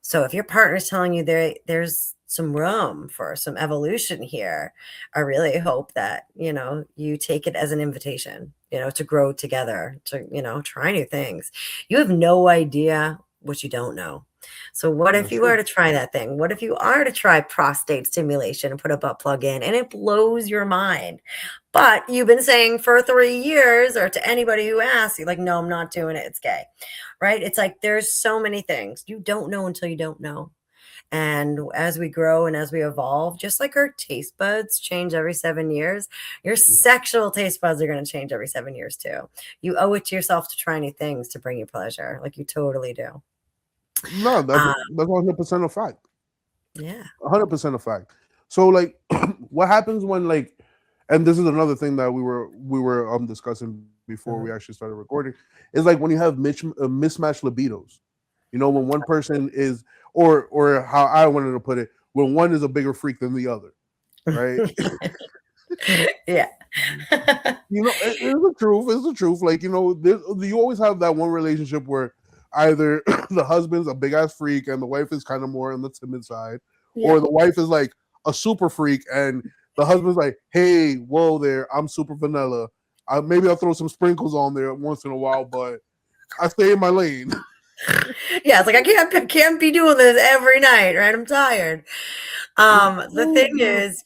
So if your partner's telling you there's some room for some evolution here, I really hope that, you take it as an invitation, to grow together, to, try new things. You have no idea what you don't know. So what if that's you true. are to try that thing? What if you are to try prostate stimulation and put a butt plug in and it blows your mind? But you've been saying for 3 years, or to anybody who asks, you're like, no, I'm not doing it. It's gay, right? It's like there's so many things you don't know until you don't know. And as we grow and as we evolve, just like our taste buds change every 7 years, your sexual taste buds are going to change every 7 years too. You owe it to yourself to try new things to bring you pleasure. Like you totally do. No, that's Uh, 100% a fact. yeah. 100% a fact. So like, what happens when like, and this is another thing that we were discussing before we Mhm. actually started recording, is like when you have mismatched libidos. When one person is, or how I wanted to put it, when one is a bigger freak than the other, right? Yeah. It's the truth. It's the truth. Like you always have that one relationship where either the husband's a big ass freak and the wife is kind of more on the timid side, Yeah. or the wife is like a super freak and the husband's like, "Hey, whoa there, I'm super vanilla. Maybe I'll throw some sprinkles on there once in a while, but I stay in my lane." Yeah, it's like I can't be doing this every night, right? I'm tired. The thing is,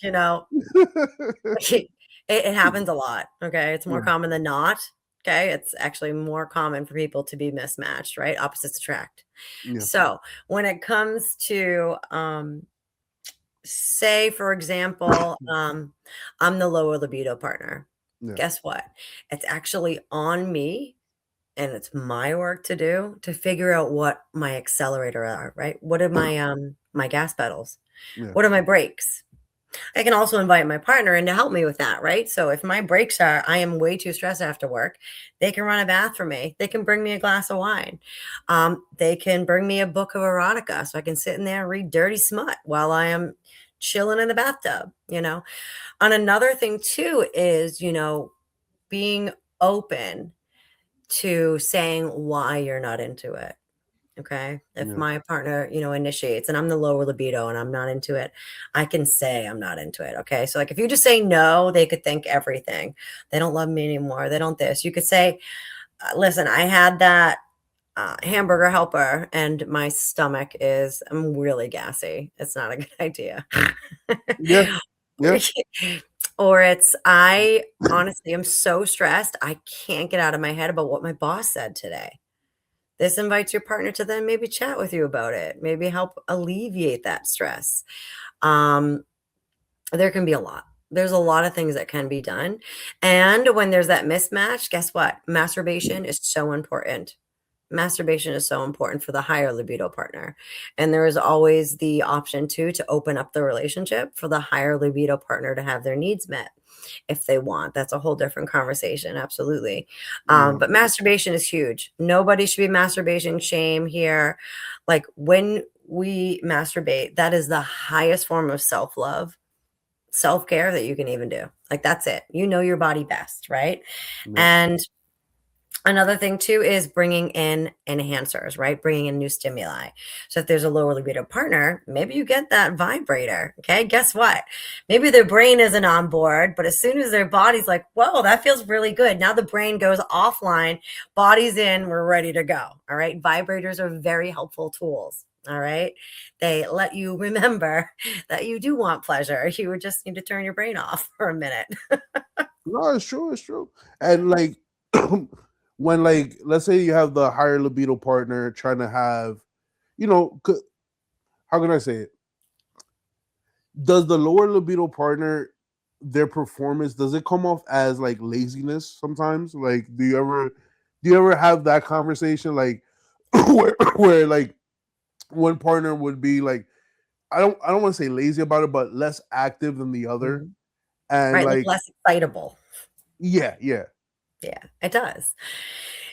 it happens a lot. Okay, it's more Yeah, common than not. Okay, it's actually more common for people to be mismatched, right? Opposites attract. yeah, So when it comes to, say, for example, I'm the lower libido partner. yeah, Guess what? It's actually on me and it's my work to do to figure out what my accelerator are, right? What are my gas pedals? yeah, What are my brakes? I can also invite my partner in to help me with that, right? So if my brakes are I am way too stressed after work, they can run a bath for me. They can bring me a glass of wine. They can bring me a book of erotica so I can sit in there and read dirty smut while I am chilling in the bathtub, And another thing too is, being open to saying why you're not into it. Okay. If yeah. my partner, initiates and I'm the lower libido and I'm not into it, I can say I'm not into it. Okay. So, like, if you just say no, they could think everything. They don't love me anymore. They don't this. You could say, listen, I had that hamburger helper and my stomach I'm really gassy. It's not a good idea. Yeah, yeah, Or I honestly am so stressed. I can't get out of my head about what my boss said today. This invites your partner to then maybe chat with you about it, maybe help alleviate that stress. Um, there can be a lot. There's a lot of things that can be done. And when there's that mismatch, guess what? Masturbation is so important. Masturbation is so important for the higher libido partner. And there is always the option too to open up the relationship for the higher libido partner to have their needs met if they want. That's a whole different conversation. Absolutely. yeah, But masturbation is huge. Nobody should be masturbation shame here. Like when we masturbate, that is the highest form of self love, self care that you can even do. Like that's it. You know your body best, right? yeah. And another thing too is bringing in enhancers, right? Bringing in new stimuli. So if there's a lower libido partner, maybe you get that vibrator. Okay. Guess what? Maybe their brain isn't on board, but as soon as their body's like, whoa, that feels really good. Now the brain goes offline, body's in, we're ready to go. All right. Vibrators are very helpful tools. All right. They let you remember that you do want pleasure. You just need to turn your brain off for a minute. No, it's true. It's true. And like, when like, let's say you have the higher libido partner trying to have, you know, how can I say it? does the lower libido partner, their performance, does it come off as like laziness sometimes? Like, do you ever have that conversation, like where like one partner would be like, I don't want to say lazy about it, but less active than the other, Mhm. and Right, like like, less excitable. yeah, yeah, Yeah, it does.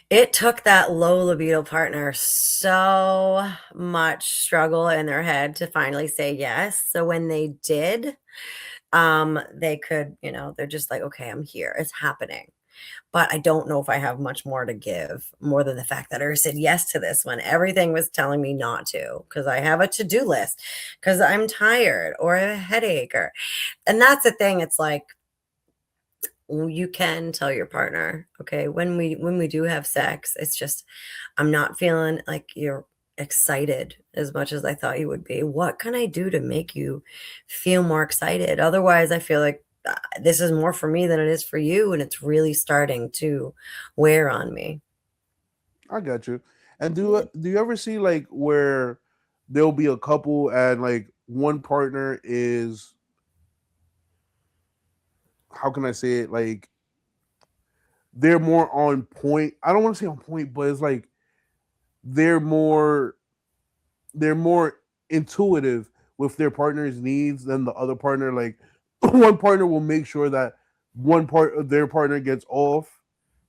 It took that low libido partner so much struggle in their head to finally say yes. So when they did, they could, they're just like, okay, I'm here. It's happening. But I don't know if I have much more to give, more than the fact that I said yes to this when everything was telling me not to, because I have a to-do list, because I'm tired or I have a headache, or and that's the thing. It's like, you can tell your partner, okay, when we do have sex, it's just, I'm not feeling like you're excited as much as I thought you would be. What can I do to make you feel more excited? Otherwise, I feel like this is more for me than it is for you, and it's really starting to wear on me. I got you. And Yeah. do you ever see like where there'll be a couple and like one partner is, how can I say it, like they're more on point. I don't want to say on point, but it's like they're more they're more intuitive with their partner's needs than the other partner. Like one partner will make sure that one part of their partner gets off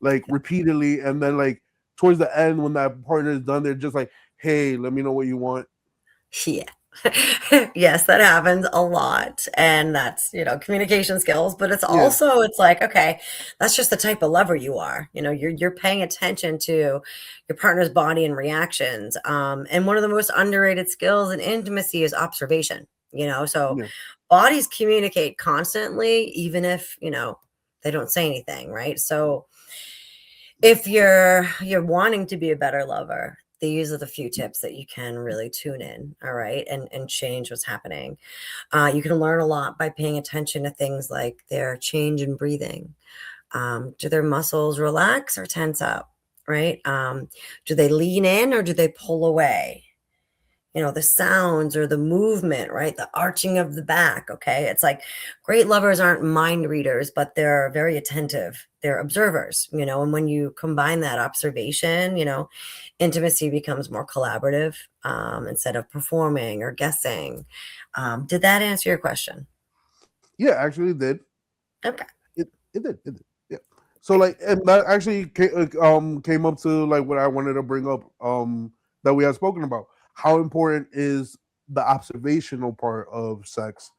like repeatedly, and then like towards the end when that partner is done, they're just like, hey, let me know what you want. Yeah. Yes, that happens a lot, and that's, communication skills, but it's Yeah, also, it's like, okay, that's just the type of lover you are. You're paying attention to your partner's body and reactions. And one of the most underrated skills in intimacy is observation, so yeah, bodies communicate constantly, even if, they don't say anything, right? So if you're wanting to be a better lover, these are the few tips that you can really tune in, all right, and change what's happening. You can learn a lot by paying attention to things like their change in breathing. Do their muscles relax or tense up, right? Do they lean in or do they pull away? The sounds or the movement, right? The arching of the back. Okay. It's like great lovers aren't mind readers, but they're very attentive. They're observers, and when you combine that observation, intimacy becomes more collaborative, instead of performing or guessing. Did that answer your question? yeah. Actually, it did. Okay. It did. Yeah. So like, and that actually came up to like what I wanted to bring up, that we had spoken about. How important is the observational part of sex,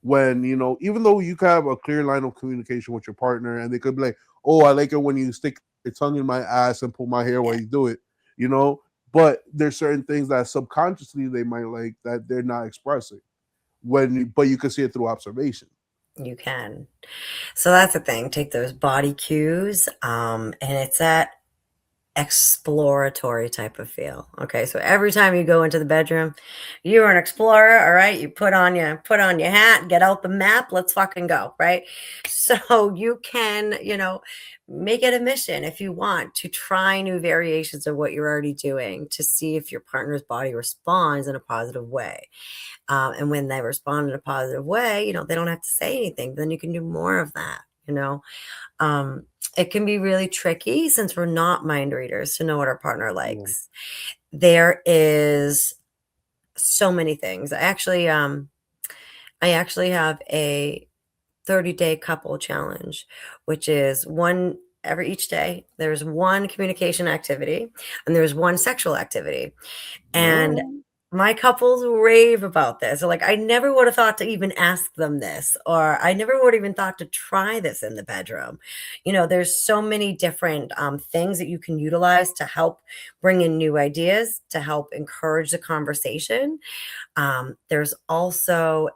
when even though you can have a clear line of communication with your partner, and they could be like, oh, I like it when you stick your tongue in my ass and pull my hair while Yeah, you do it, you know but there's certain things that subconsciously they might like that they're not expressing, but you can see it through observation. you can. So that's the thing. Take those body cues, and it's that exploratory type of feel. Okay, so every time you go into the bedroom, you're an explorer. All right, you put on your hat, get out the map. Let's fucking go. Right. So you can, make it a mission if you want to try new variations of what you're already doing to see if your partner's body responds in a positive way. And when they respond in a positive way, they don't have to say anything. Then you can do more of that. Um, it can be really tricky since we're not mind readers to know what our partner Yeah. likes. There is so many things. I actually have a 30-day couple challenge, which is one every each day. There's one communication activity and there's one sexual activity. And Oh, my couples rave about this. They're like, I never would have thought to even ask them this, or I never would have even thought to try this in the bedroom. There's so many different things that you can utilize to help bring in new ideas, to help encourage the conversation. There's also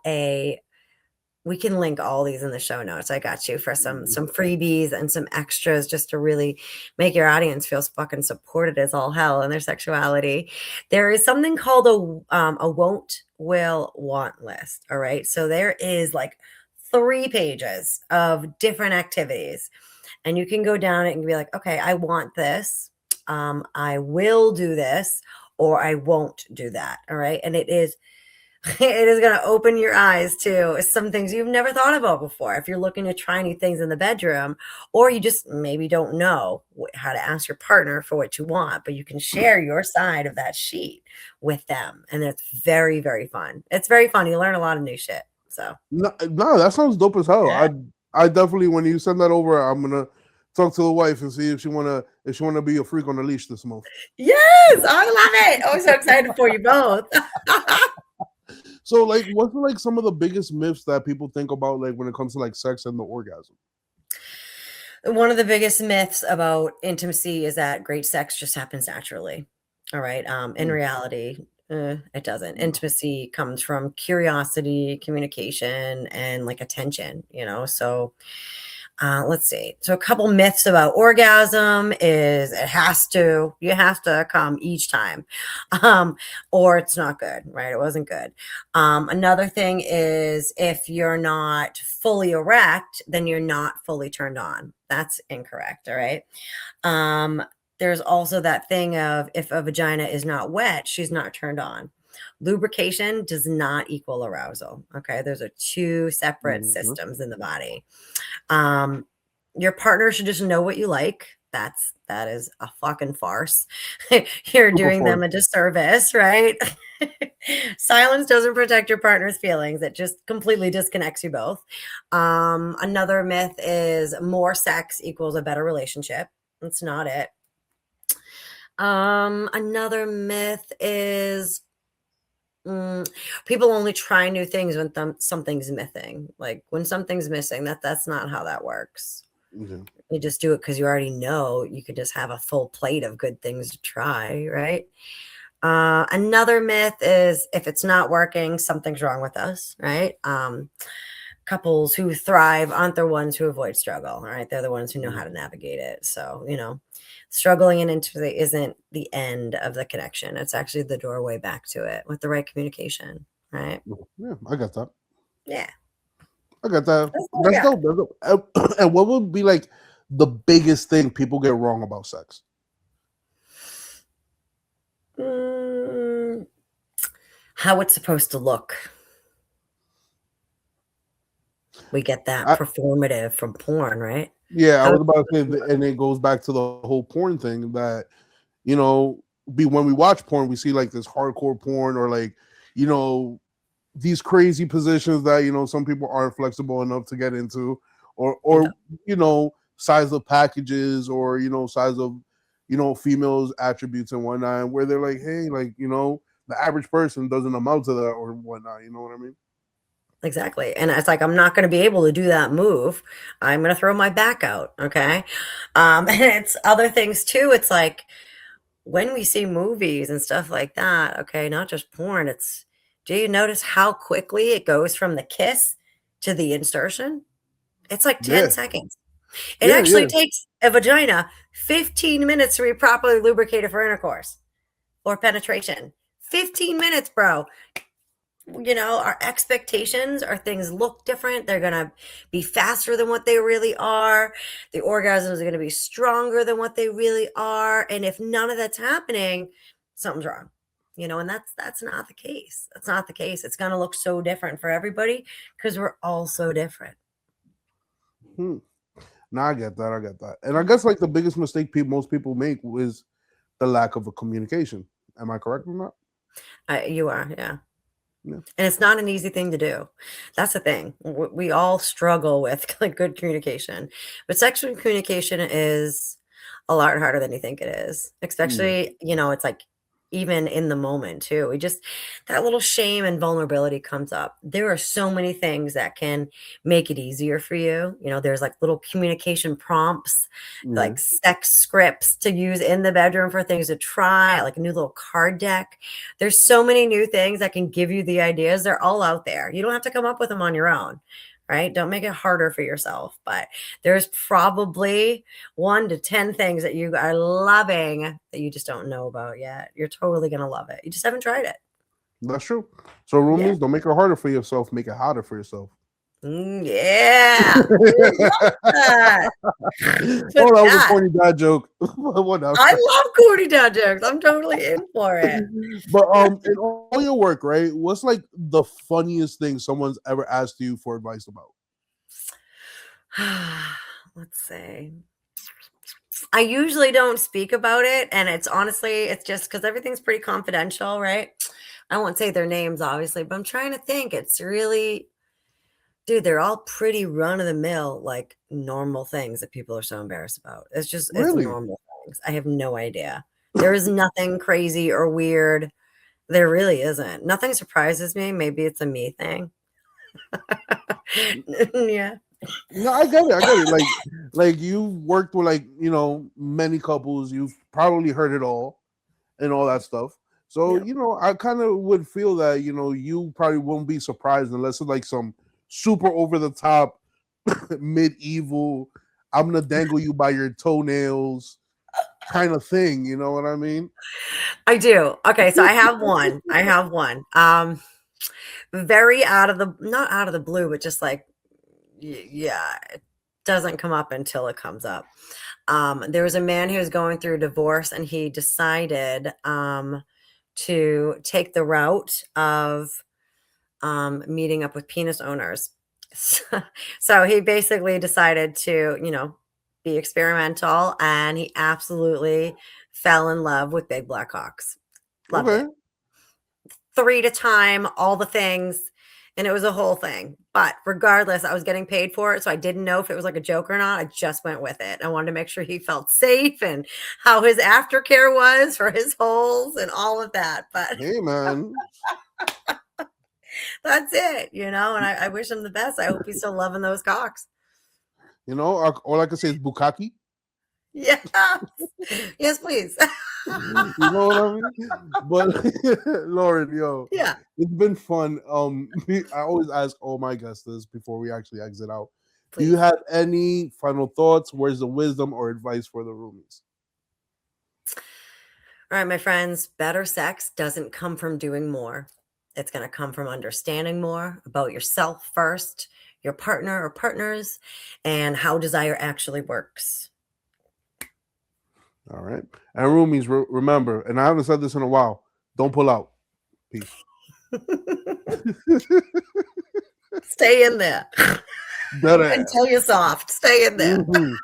we can link all these in the show notes. I got you for some freebies and some extras just to really make your audience feel fucking supported as all hell in their sexuality. There is something called a won't, will, want list. All right. So there is like 3 pages of different activities, and you can go down it and be like, okay, I want this. I will do this, or I won't do that. All right. And it is It is going to open your eyes to some things you've never thought about before. If you're looking to try new things in the bedroom, or you just maybe don't know how to ask your partner for what you want, but you can share your side of that sheet with them. And it's very, very fun. It's very fun. You learn a lot of new shit. So, No, no, that sounds dope as hell. yeah. I definitely, when you send that over, I'm gonna talk to the wife and see if she wanna be a freak on the leash this month. Yes, I love it. Oh, I'm so excited for you both. So, like, what's like some of the biggest myths that people think about, like when it comes to like sex and the orgasm? One of the biggest myths about intimacy is that great sex just happens naturally. All right. In Mm, reality, it doesn't. no. Intimacy comes from curiosity, communication, and like attention, So let's see. So a couple myths about orgasm is you have to come each time, um, or it's not good, right? It wasn't good. Another thing is if you're not fully erect, then you're not fully turned on. That's incorrect. All right. Um, there's also that thing of if a vagina is not wet, she's not turned on. Lubrication does not equal arousal. Okay. Those are two separate Mhm. systems in the body. Um, your partner should just know what you like. That is a fucking farce. You're Super doing them fun. a disservice, right? Silence doesn't protect your partner's feelings. It just completely disconnects you both. Another myth is more sex equals a better relationship. That's not it. Another myth is people only try new things when something's missing. Like when something's missing, that's not how that works. Yeah. You just do it because you already know you could just have a full plate of good things to try, right? Another myth is if it's not working, something's wrong with us, right? Couples who thrive aren't the ones who avoid struggle, right? They're the ones who know Mhm. how to navigate it. So, struggling in intimacy isn't the end of the connection. It's actually the doorway back to it with the right communication, right? Yeah, I got that. Yeah. I got that. That's all I That's got. dope. That's dope. And what would be like the biggest thing people get wrong about sex? Mm, how it's supposed to look. We get that I, performative from porn, right? yeah, I How was it's about supposed to to say, look. and it goes back to the whole porn thing that you know, be when we watch porn, we see like this hardcore porn or like you know these crazy positions that some people aren't flexible enough to get into, or Yeah, size of packages or size of females attributes and whatnot, where they're like, hey, like the average person doesn't amount to that or whatnot. You know what I mean? exactly. And it's like, I'm not going to be able to do that move. I'm going to throw my back out. Okay. And it's other things too. It's like when we see movies and stuff like that, okay, not just porn, do you notice how quickly it goes from the kiss to the insertion? It's like 10 Yeah, seconds. It yeah, actually yeah. takes a vagina 15 minutes to be properly lubricated for intercourse or penetration. 15 minutes, bro. Our expectations are things look different. They're going to be faster than what they really are. The orgasms are going to be stronger than what they really are. And if none of that's happening, something's wrong. And that's not the case. That's not the case. It's going to look so different for everybody because we're all so different. Hmm. Nah, I get that. I get that. And I guess like the biggest mistake most people make is the lack of a communication. Am I correct on that? You are, yeah. Yeah. And it's not an easy thing to do. That's the thing. We all struggle with like good communication, but sexual communication is a lot harder than you think it is. Yeah. Especially, it's like even in the moment too. That little shame and vulnerability comes up. There are so many things that can make it easier for you. There's like little communication prompts, Yeah. like sex scripts to use in the bedroom for things to try, like a new little card deck. There's so many new things that can give you the ideas. They're all out there. You don't have to come up with them on your own, right? Don't make it harder for yourself. But there's probably 1 to 10 things that you are loving that you just don't know about yet. You're totally going to love it. You just haven't tried it. That's true. So Yeah. roomies, don't make it harder for yourself, make it harder for yourself. Yeah. That. Put Oh, that was a that. corny dad joke. Whatever. I love corny dad jokes. I'm totally in for it. But in all your work, right? What's like the funniest thing someone's ever asked you for advice about? Let's see. I usually don't speak about it, and it's honestly, it's just because everything's pretty confidential, right? I won't say their names, obviously, but I'm trying to think. It's really, dude, they're all pretty run of the mill, like normal things that people are so embarrassed about. It's Really? normal things. I have no idea. There is nothing crazy or weird. There really isn't. Nothing surprises me. Maybe it's a me thing. Yeah. No, I get it. I get it. Like you worked with like many couples. You've probably heard it all and all that stuff. So Yeah. I kind of would feel that you probably won't be surprised unless it's like some super over the top medieval. I'm gonna dangle you by your toenails kind of thing. You know what I mean? I do. Okay, so I have one. I have one. Very out of the not out of the blue, but just like yeah, it doesn't come up until it comes up. There was a man who was going through a divorce and he decided to take the route of meeting up with penis owners. So he basically decided to, be experimental and he absolutely fell in love with big black hawks. Loved Okay. it. 3 at a time, all the things, and it was a whole thing. But regardless, I was getting paid for it, so I didn't know if it was like a joke or not. I just went with it. I wanted to make sure he felt safe and how his aftercare was for his holes and all of that. But Hey man. that's it, and I wish him the best. I hope he's still loving those cocks. All I can say is bukaki. Yeah. Yes, please. You know what I mean? But Lauren, Yeah, it's been fun. I always ask all my guests this before we actually exit out. Do you please. have any final thoughts, words of wisdom, or advice for the roomies? All right, my friends, better sex doesn't come from doing more. It's going to come from understanding more about yourself first, your partner or partners, and how desire actually works. All right. And roomies, remember, and I haven't said this in a while, don't pull out. Peace. Stay in there Dead ass. until you're soft. Stay in there. Mhm.